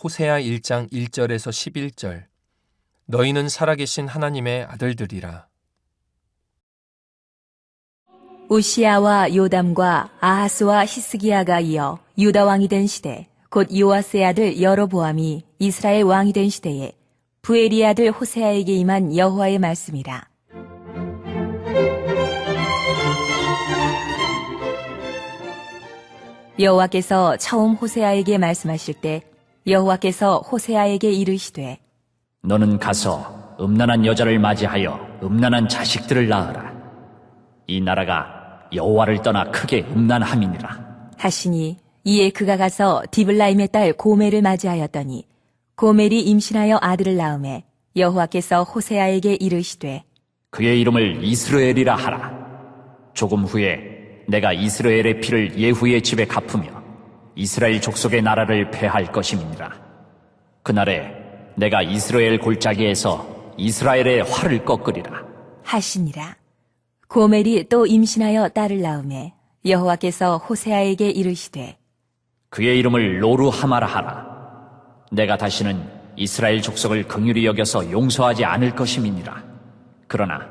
호세아 1장 1절에서 11절. 너희는 살아계신 하나님의 아들들이라. 우시야와 요담과 아하스와 히스기야가 이어 유다 왕이 된 시대, 곧 요아스의 아들 여로보암이 이스라엘 왕이 된 시대에 부엘리의 아들 호세아에게 임한 여호와의 말씀이라. 여호와께서 처음 호세아에게 말씀하실 때 여호와께서 호세아에게 이르시되 너는 가서 음란한 여자를 맞이하여 음란한 자식들을 낳으라. 이 나라가 여호와를 떠나 크게 음란함이니라. 하시니, 이에 그가 가서 디블라임의 딸 고멜을 맞이하였더니 고멜이 임신하여 아들을 낳음에 여호와께서 호세아에게 이르시되 그의 이름을 이스라엘이라 하라. 조금 후에 내가 이스라엘의 피를 예후의 집에 갚으며 이스라엘 족속의 나라를 패할 것임이니라. 그날에 내가 이스라엘 골짜기에서 이스라엘의 활을 꺾으리라 하시니라. 고멜이 또 임신하여 딸을 낳음에 여호와께서 호세아에게 이르시되 그의 이름을 로루하마라 하라. 내가 다시는 이스라엘 족속을 긍휼히 여겨서 용서하지 않을 것임이니라. 그러나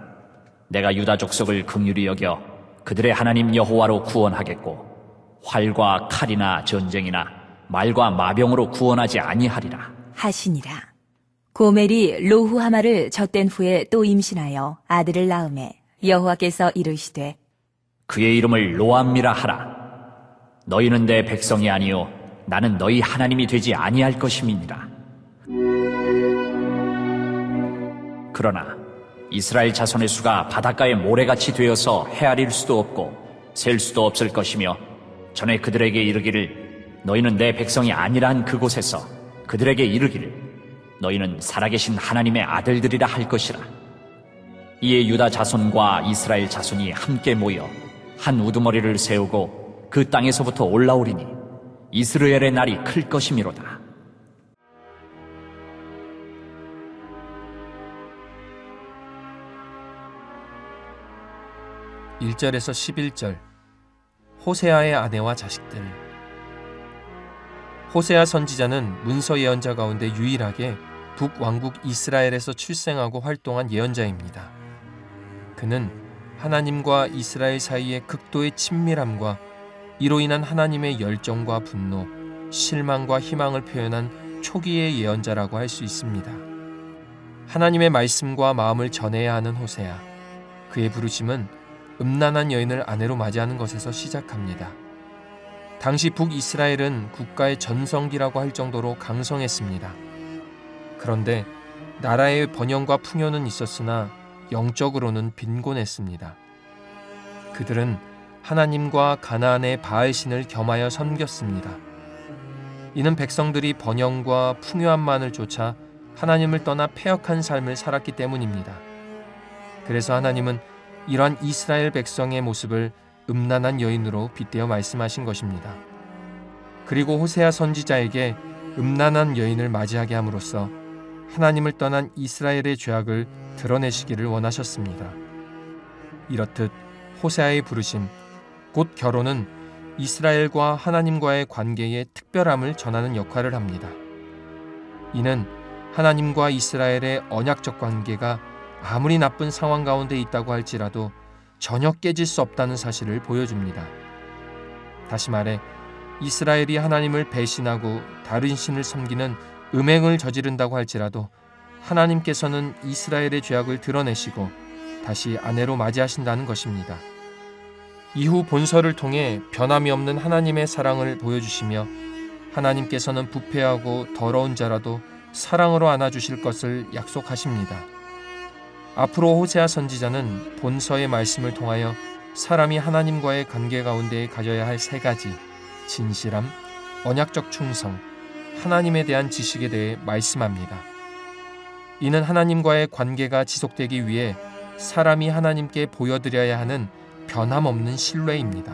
내가 유다 족속을 긍휼히 여겨 그들의 하나님 여호와로 구원하겠고 활과 칼이나 전쟁이나 말과 마병으로 구원하지 아니하리라 하시니라. 고멜이 로후하마를 젖된 후에 또 임신하여 아들을 낳음에 여호와께서 이르시되 그의 이름을 로암미라 하라. 너희는 내 백성이 아니요 나는 너희 하나님이 되지 아니할 것임이니라. 그러나 이스라엘 자손의 수가 바닷가의 모래같이 되어서 헤아릴 수도 없고 셀 수도 없을 것이며 전에 그들에게 이르기를 너희는 내 백성이 아니란 그곳에서 그들에게 이르기를 너희는 살아계신 하나님의 아들들이라 할 것이라. 이에 유다 자손과 이스라엘 자손이 함께 모여 한 우두머리를 세우고 그 땅에서부터 올라오리니 이스라엘의 날이 클 것이미로다. (1절에서 11절) 호세아의 아내와 자식들. 호세아 선지자는 문서 예언자 가운데 유일하게 북왕국 이스라엘에서 출생하고 활동한 예언자입니다. 그는 하나님과 이스라엘 사이의 극도의 친밀함과 이로 인한 하나님의 열정과 분노, 실망과 희망을 표현한 초기의 예언자라고 할 수 있습니다. 하나님의 말씀과 마음을 전해야 하는 호세아. 그의 부르심은 음란한 여인을 아내로 맞이하는 것에서 시작합니다. 당시 북이스라엘은 국가의 전성기라고 할 정도로 강성했습니다. 그런데 나라의 번영과 풍요는 있었으나 영적으로는 빈곤했습니다. 그들은 하나님과 가나안의 바알신을 겸하여 섬겼습니다. 이는 백성들이 번영과 풍요함만을 쫓아 하나님을 떠나 패역한 삶을 살았기 때문입니다. 그래서 하나님은 이러한 이스라엘 백성의 모습을 음란한 여인으로 빗대어 말씀하신 것입니다. 그리고 호세아 선지자에게 음란한 여인을 맞이하게 함으로써 하나님을 떠난 이스라엘의 죄악을 드러내시기를 원하셨습니다. 이렇듯 호세아의 부르심, 곧 결혼은 이스라엘과 하나님과의 관계의 특별함을 전하는 역할을 합니다. 이는 하나님과 이스라엘의 언약적 관계가 아무리 나쁜 상황 가운데 있다고 할지라도 전혀 깨질 수 없다는 사실을 보여줍니다. 다시 말해 이스라엘이 하나님을 배신하고 다른 신을 섬기는 음행을 저지른다고 할지라도 하나님께서는 이스라엘의 죄악을 드러내시고 다시 아내로 맞이하신다는 것입니다. 이후 본서를 통해 변함이 없는 하나님의 사랑을 보여주시며 하나님께서는 부패하고 더러운 자라도 사랑으로 안아주실 것을 약속하십니다. 앞으로 호세아 선지자는 본서의 말씀을 통하여 사람이 하나님과의 관계 가운데 가져야 할 세 가지, 진실함, 언약적 충성, 하나님에 대한 지식에 대해 말씀합니다. 이는 하나님과의 관계가 지속되기 위해 사람이 하나님께 보여드려야 하는 변함없는 신뢰입니다.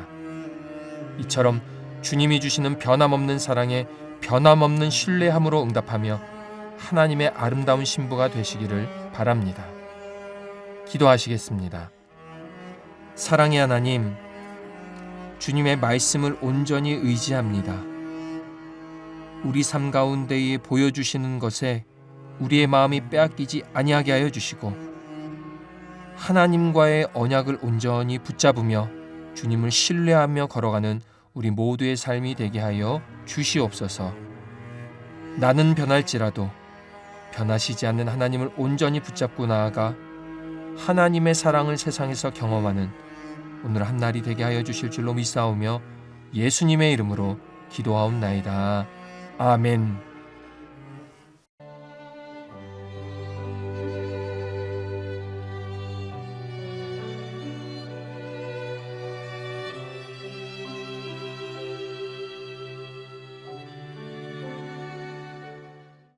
이처럼 주님이 주시는 변함없는 사랑에 변함없는 신뢰함으로 응답하며 하나님의 아름다운 신부가 되시기를 바랍니다. 기도하시겠습니다. 사랑의 하나님, 주님의 말씀을 온전히 의지합니다. 우리 삶 가운데에 보여주시는 것에 우리의 마음이 빼앗기지 아니하게 하여 주시고 하나님과의 언약을 온전히 붙잡으며 주님을 신뢰하며 걸어가는 우리 모두의 삶이 되게 하여 주시옵소서. 나는 변할지라도 변하시지 않는 하나님을 온전히 붙잡고 나아가 하나님의 사랑을 세상에서 경험하는 오늘 한 날이 되게 하여 주실 줄로 믿사오며 예수님의 이름으로 기도하옵나이다. 아멘.